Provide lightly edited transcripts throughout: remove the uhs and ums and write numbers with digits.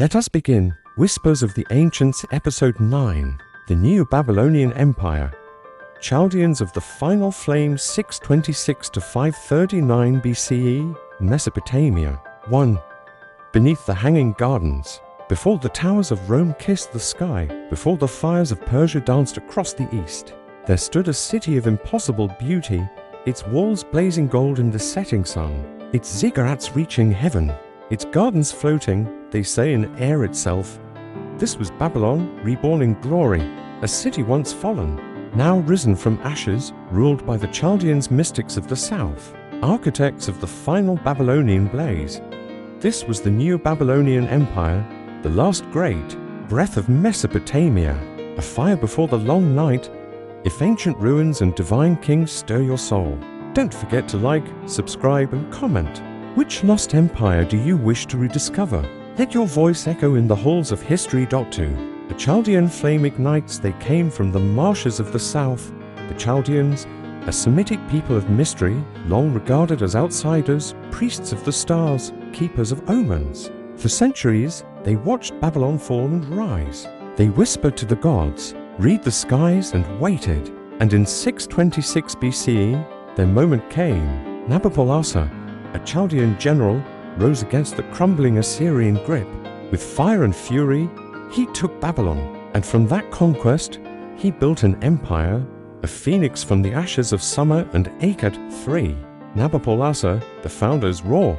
Let us begin. Whispers of the Ancients, Episode 9. The Neo-Babylonian Empire. Chaldeans of the final flame 626 to 539 BCE, Mesopotamia. 1. Beneath the hanging gardens. Before the towers of Rome kissed the sky, before the fires of Persia danced across the east, there stood a city of impossible beauty, its walls blazing gold in the setting sun, its ziggurats reaching heaven, its gardens floating, they say, in air itself. This was Babylon, reborn in glory, a city once fallen, now risen from ashes, ruled by the Chaldeans, mystics of the south, architects of the final Babylonian blaze. This was the Neo-Babylonian Empire, the last great breath of Mesopotamia, a fire before the long night. If ancient ruins and divine kings stir your soul, don't forget to like, subscribe, and comment. Which lost empire do you wish to rediscover? Let your voice echo in the halls of HistoryRooster. A Chaldean flame ignites. They came from the marshes of the south. The Chaldeans, a Semitic people of mystery, long regarded as outsiders, priests of the stars, keepers of omens. For centuries, they watched Babylon fall and rise. They whispered to the gods, read the skies, and waited. And in 626 BCE, their moment came. Nabopolassar, a Chaldean general, rose against the crumbling Assyrian grip. With fire and fury, he took Babylon, and from that conquest, he built an empire, a phoenix from the ashes of summer and Akkad III. Nabopolassar, the founder's roar.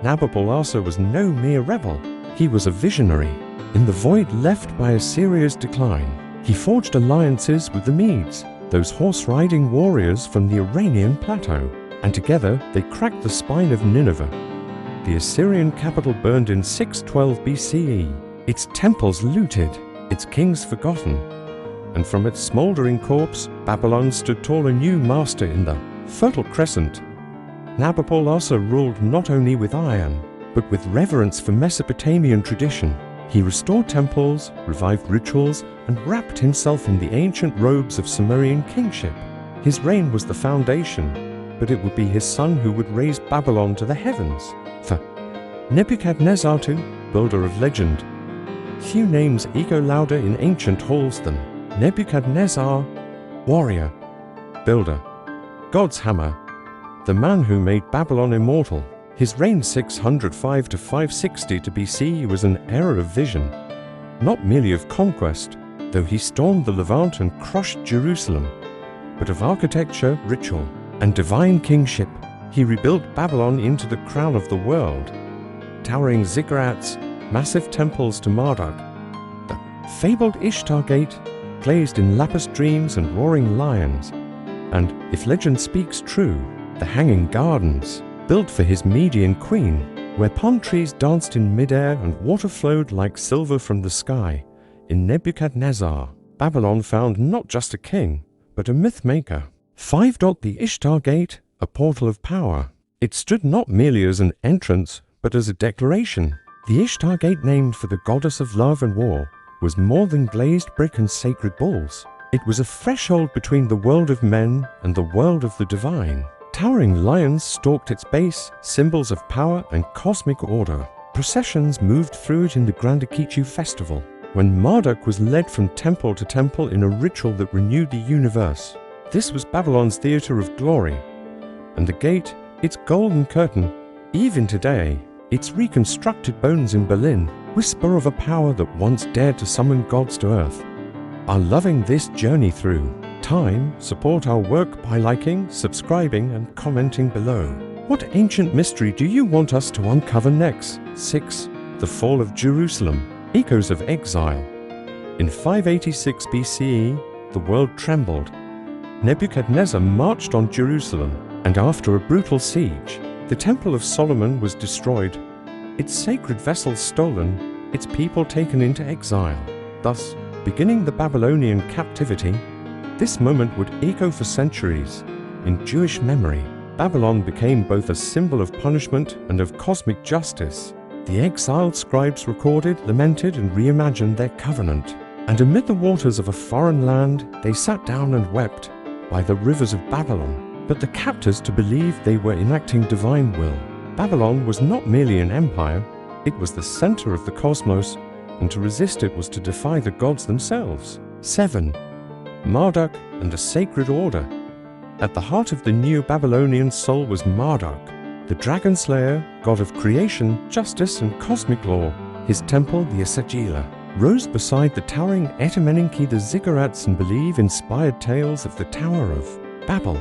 Nabopolassar was no mere rebel. He was a visionary. In the void left by Assyria's decline, he forged alliances with the Medes, those horse-riding warriors from the Iranian plateau, and together they cracked the spine of Nineveh. The Assyrian capital burned in 612 BCE, its temples looted, its kings forgotten, and from its smouldering corpse, Babylon stood tall, a new master in the Fertile Crescent. Nabopolassar ruled not only with iron, but with reverence for Mesopotamian tradition. He restored temples, revived rituals, and wrapped himself in the ancient robes of Sumerian kingship. His reign was the foundation, but it would be his son who would raise Babylon to the heavens. For Nebuchadnezzar II, builder of legend. Few names echo louder in ancient halls than Nebuchadnezzar, warrior, builder, God's hammer, the man who made Babylon immortal. His reign 605 to 560 to BC was an era of vision, not merely of conquest, though he stormed the Levant and crushed Jerusalem, but of architecture, ritual, and divine kingship. He rebuilt Babylon into the crown of the world, towering ziggurats, massive temples to Marduk, the fabled Ishtar Gate, glazed in lapis dreams and roaring lions, and, if legend speaks true, the hanging gardens, built for his Median queen, where palm trees danced in midair and water flowed like silver from the sky. In Nebuchadnezzar, Babylon found not just a king, but a myth-maker. 5. The Ishtar Gate, a portal of power. It stood not merely as an entrance, but as a declaration. The Ishtar Gate, named for the goddess of love and war, was more than glazed brick and sacred bulls. It was a threshold between the world of men and the world of the divine. Towering lions stalked its base, symbols of power and cosmic order. Processions moved through it in the Grand Akitu festival, when Marduk was led from temple to temple in a ritual that renewed the universe. This was Babylon's theater of glory, and the gate, its golden curtain, even today, its reconstructed bones in Berlin, whisper of a power that once dared to summon gods to earth, are loving this journey through time. Support our work by liking, subscribing, and commenting below. What ancient mystery do you want us to uncover next? 6. The fall of Jerusalem, echoes of exile. In 586 BCE, the world trembled. Nebuchadnezzar marched on Jerusalem, and after a brutal siege, the Temple of Solomon was destroyed, its sacred vessels stolen, its people taken into exile, thus beginning the Babylonian captivity. This moment would echo for centuries. In Jewish memory, Babylon became both a symbol of punishment and of cosmic justice. The exiled scribes recorded, lamented, and reimagined their covenant. And amid the waters of a foreign land, they sat down and wept by the rivers of Babylon. But the captors to believe they were enacting divine will. Babylon was not merely an empire, It was the center of the cosmos, and to resist it was to defy the gods themselves. 7. Marduk and the Sacred Order. At the heart of the Neo-Babylonian soul was Marduk, the dragon slayer, god of creation, justice, and cosmic law. His temple, the Esagila, rose beside the towering Etemenenki the ziggurats and believe-inspired tales of the Tower of Babel.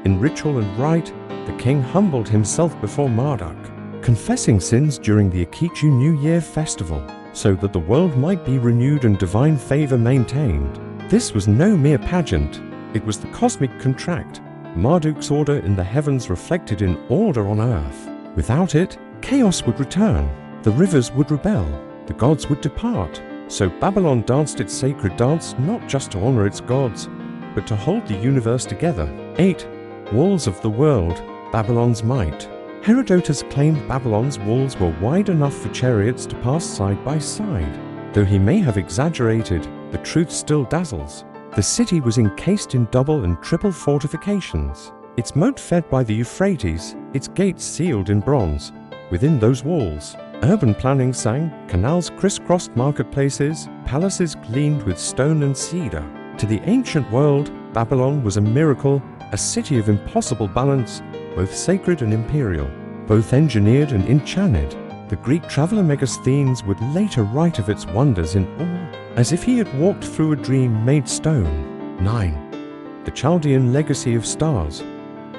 In ritual and rite, the king humbled himself before Marduk, confessing sins during the Akitu New Year festival, so that the world might be renewed and divine favor maintained. This was no mere pageant. It was the cosmic contract, Marduk's order in the heavens reflected in order on earth. Without it, chaos would return, the rivers would rebel, the gods would depart. So Babylon danced its sacred dance not just to honor its gods, but to hold the universe together. 8. Walls of the world, Babylon's might. Herodotus claimed Babylon's walls were wide enough for chariots to pass side by side. Though he may have exaggerated, the truth still dazzles. The city was encased in double and triple fortifications, its moat fed by the Euphrates, its gates sealed in bronze. Within those walls, urban planning sang, canals crisscrossed marketplaces, palaces gleamed with stone and cedar. To the ancient world, Babylon was a miracle, a city of impossible balance, both sacred and imperial, both engineered and enchanted. The Greek traveler Megasthenes would later write of its wonders in awe, as if he had walked through a dream made stone. 9. The Chaldean legacy of stars.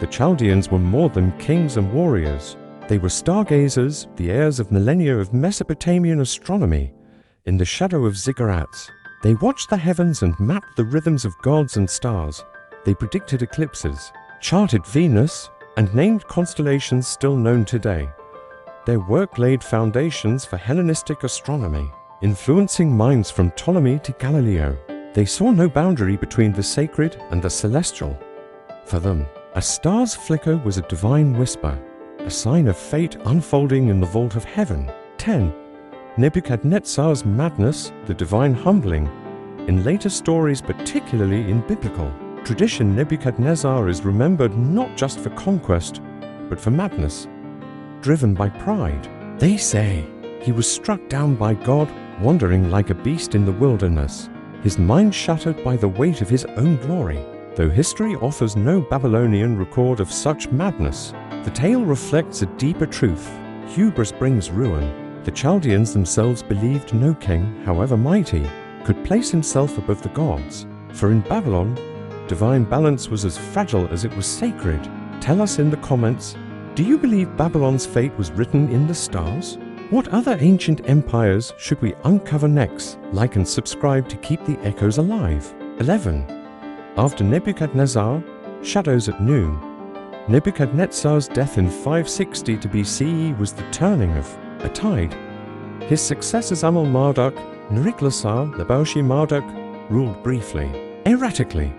The Chaldeans were more than kings and warriors. They were stargazers, the heirs of millennia of Mesopotamian astronomy. In the shadow of ziggurats, they watched the heavens and mapped the rhythms of gods and stars. They predicted eclipses, charted Venus, and named constellations still known today. Their work laid foundations for Hellenistic astronomy, influencing minds from Ptolemy to Galileo. They saw no boundary between the sacred and the celestial. For them, a star's flicker was a divine whisper, a sign of fate unfolding in the vault of heaven. 10. Nebuchadnezzar's madness, the divine humbling. In later stories, particularly in biblical tradition, Nebuchadnezzar is remembered not just for conquest, but for madness, driven by pride. They say he was struck down by God, wandering like a beast in the wilderness, his mind shattered by the weight of his own glory. Though history offers no Babylonian record of such madness, the tale reflects a deeper truth. Hubris brings ruin. The Chaldeans themselves believed no king, however mighty, could place himself above the gods. For in Babylon, divine balance was as fragile as it was sacred. Tell us in the comments, do you believe Babylon's fate was written in the stars? What other ancient empires should we uncover next? Like and subscribe to keep the echoes alive. 11. After Nebuchadnezzar, shadows at noon. Nebuchadnezzar's death in 560 to BCE was the turning of a tide. His successors Amel-Marduk, Neriglissar, Labashi-Marduk ruled briefly, erratically.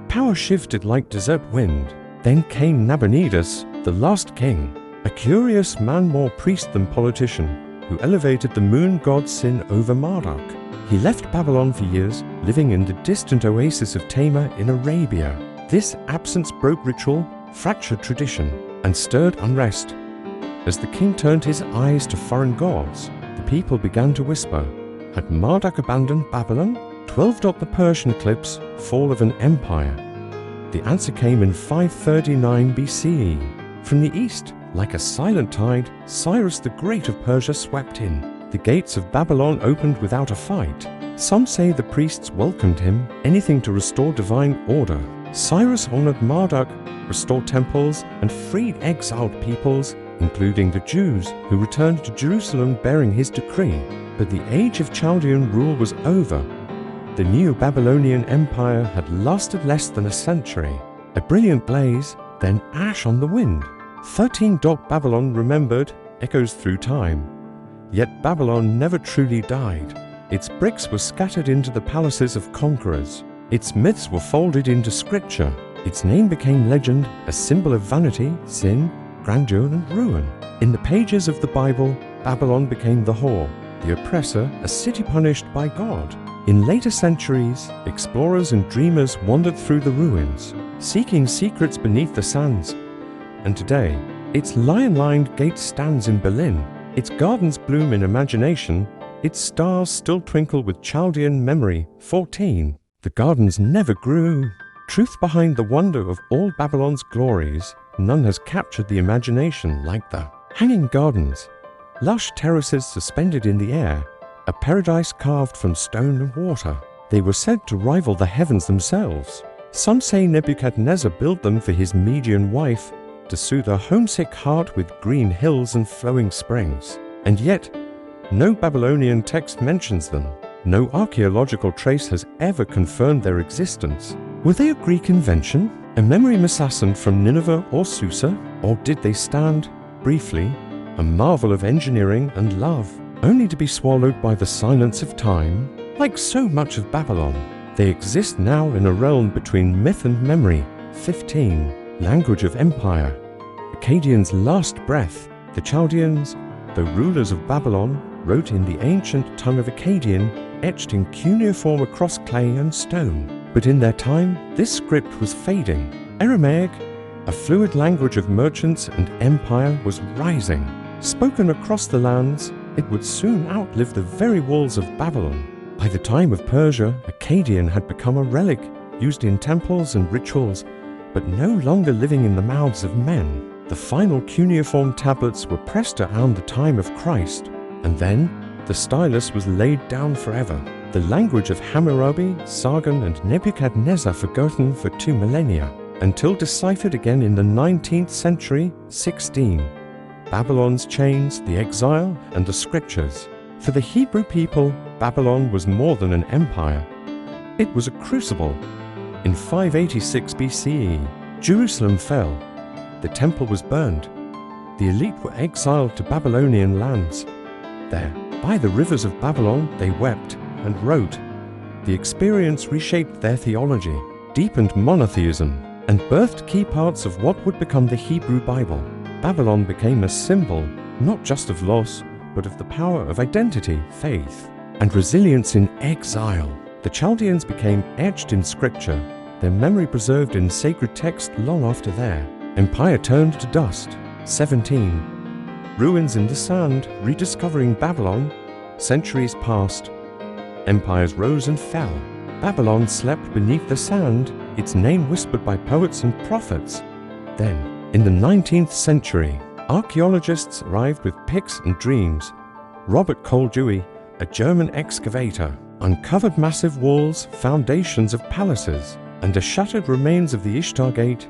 Power shifted like desert wind. Then came Nabonidus, the last king, a curious man more priest than politician, who elevated the moon god Sin over Marduk. He left Babylon for years, living in the distant oasis of Tama in Arabia. This absence broke ritual, fractured tradition, and stirred unrest. As the king turned his eyes to foreign gods, the people began to whisper, had Marduk abandoned Babylon? 12. The Persian eclipse, fall of an empire. The answer came in 539 BCE. From the east, like a silent tide, Cyrus the Great of Persia swept in. The gates of Babylon opened without a fight. Some say the priests welcomed him, anything to restore divine order. Cyrus honored Marduk, restored temples, and freed exiled peoples, including the Jews, who returned to Jerusalem bearing his decree. But the age of Chaldean rule was over. The Neo-Babylonian Empire had lasted less than a century. A brilliant blaze, then ash on the wind. 13. Babylon remembered, echoes through time. Yet Babylon never truly died. Its bricks were scattered into the palaces of conquerors. Its myths were folded into scripture. Its name became legend, a symbol of vanity, sin, grandeur, and ruin. In the pages of the Bible, Babylon became the whore, the oppressor, a city punished by God. In later centuries, explorers and dreamers wandered through the ruins, seeking secrets beneath the sands. And today, its lion-lined gate stands in Berlin, Its gardens bloom in imagination, its stars still twinkle with Chaldean memory. 14. The gardens never grew. Truth behind the wonder of all Babylon's glories, none has captured the imagination like the hanging gardens, lush terraces suspended in the air, a paradise carved from stone and water. They were said to rival the heavens themselves. Some say Nebuchadnezzar built them for his Median wife, to soothe a homesick heart with green hills and flowing springs. And yet, no Babylonian text mentions them. No archaeological trace has ever confirmed their existence. Were they a Greek invention? A memory misascent from Nineveh or Susa? Or did they stand, briefly, a marvel of engineering and love, only to be swallowed by the silence of time? Like so much of Babylon, they exist now in a realm between myth and memory. 15. Language of empire. Akkadian's last breath. The Chaldeans, though rulers of Babylon, wrote in the ancient tongue of Akkadian, etched in cuneiform across clay and stone. But in their time, this script was fading. Aramaic, a fluid language of merchants and empire, was rising. Spoken across the lands, it would soon outlive the very walls of Babylon. By the time of Persia, Akkadian had become a relic, used in temples and rituals, but no longer living in the mouths of men. The final cuneiform tablets were pressed around the time of Christ, and then the stylus was laid down forever. The language of Hammurabi, Sargon, and Nebuchadnezzar forgotten for 2 millennia, until deciphered again in the 19th century. 16. Babylon's chains, the exile, and the scriptures. For the Hebrew people, Babylon was more than an empire. It was a crucible. In 586 BCE, Jerusalem fell. The temple was burned. The elite were exiled to Babylonian lands. There, by the rivers of Babylon, they wept and wrote. The experience reshaped their theology, deepened monotheism, and birthed key parts of what would become the Hebrew Bible. Babylon became a symbol, not just of loss, but of the power of identity, faith, and resilience in exile. The Chaldeans became etched in scripture, their memory preserved in sacred text long after their empire turned to dust. 17. Ruins in the sand, rediscovering Babylon. Centuries passed. Empires rose and fell. Babylon slept beneath the sand, its name whispered by poets and prophets. Then, in the 19th century, archaeologists arrived with picks and dreams. Robert Cole Dewey, a German excavator, uncovered massive walls, foundations of palaces, and the shattered remains of the Ishtar Gate.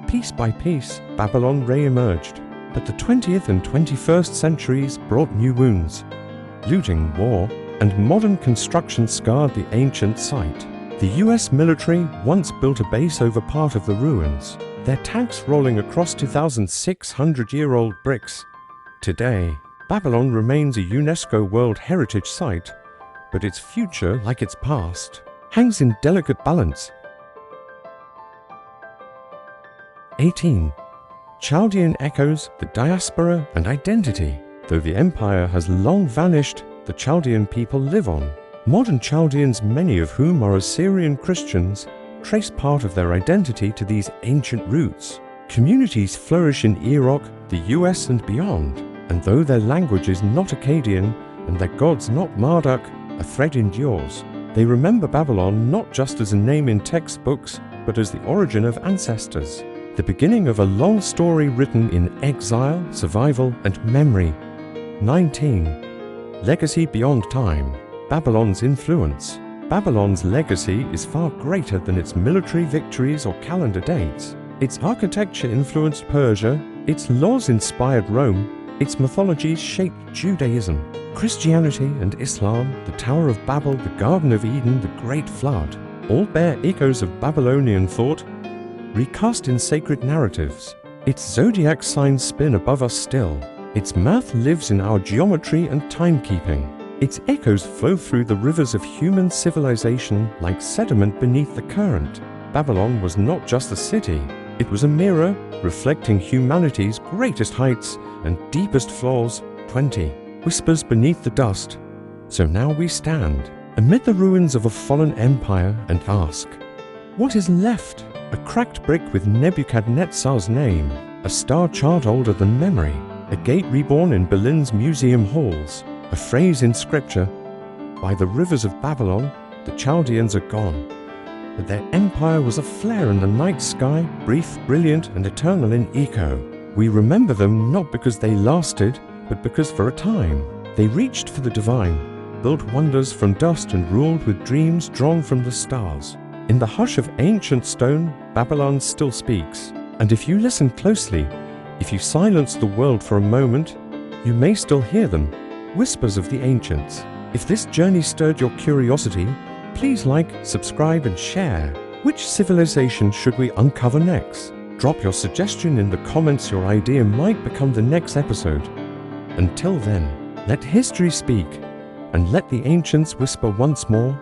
Piece by piece, Babylon re-emerged. But the 20th and 21st centuries brought new wounds. Looting, war, and modern construction scarred the ancient site. The US military once built a base over part of the ruins, their tanks rolling across 2,600-year-old bricks. Today, Babylon remains a UNESCO World Heritage Site, but its future, like its past, hangs in delicate balance. 18. Chaldean echoes, the diaspora, and identity. Though the empire has long vanished, the Chaldean people live on. Modern Chaldeans, many of whom are Assyrian Christians, trace part of their identity to these ancient roots. Communities flourish in Iraq, the US, and beyond, and though their language is not Akkadian and their gods not Marduk, a thread endures. They remember Babylon not just as a name in textbooks, but as the origin of ancestors. The beginning of a long story written in exile, survival, and memory. 19. Legacy beyond time. Babylon's influence. Babylon's legacy is far greater than its military victories or calendar dates. Its architecture influenced Persia, its laws inspired Rome, its mythologies shaped Judaism, Christianity and Islam, the Tower of Babel, the Garden of Eden, the Great Flood, all bear echoes of Babylonian thought, recast in sacred narratives. Its zodiac signs spin above us still. Its math lives in our geometry and timekeeping. Its echoes flow through the rivers of human civilization like sediment beneath the current. Babylon was not just a city. It was a mirror reflecting humanity's greatest heights and deepest flaws. 20. Whispers beneath the dust. So now we stand amid the ruins of a fallen empire and ask, what is left? A cracked brick with Nebuchadnezzar's name, a star chart older than memory, a gate reborn in Berlin's museum halls, a phrase in scripture, "By the rivers of Babylon, the Chaldeans are gone." But their empire was a flare in the night sky, brief, brilliant, and eternal in echo. We remember them not because they lasted, but because for a time they reached for the divine, built wonders from dust, and ruled with dreams drawn from the stars. In the hush of ancient stone, Babylon still speaks. And if you listen closely, if you silence the world for a moment, you may still hear them, whispers of the ancients. If this journey stirred your curiosity, please like, subscribe, and share. Which civilization should we uncover next? Drop your suggestion in the comments. Your idea might become the next episode. Until then, let history speak, and let the ancients whisper once more.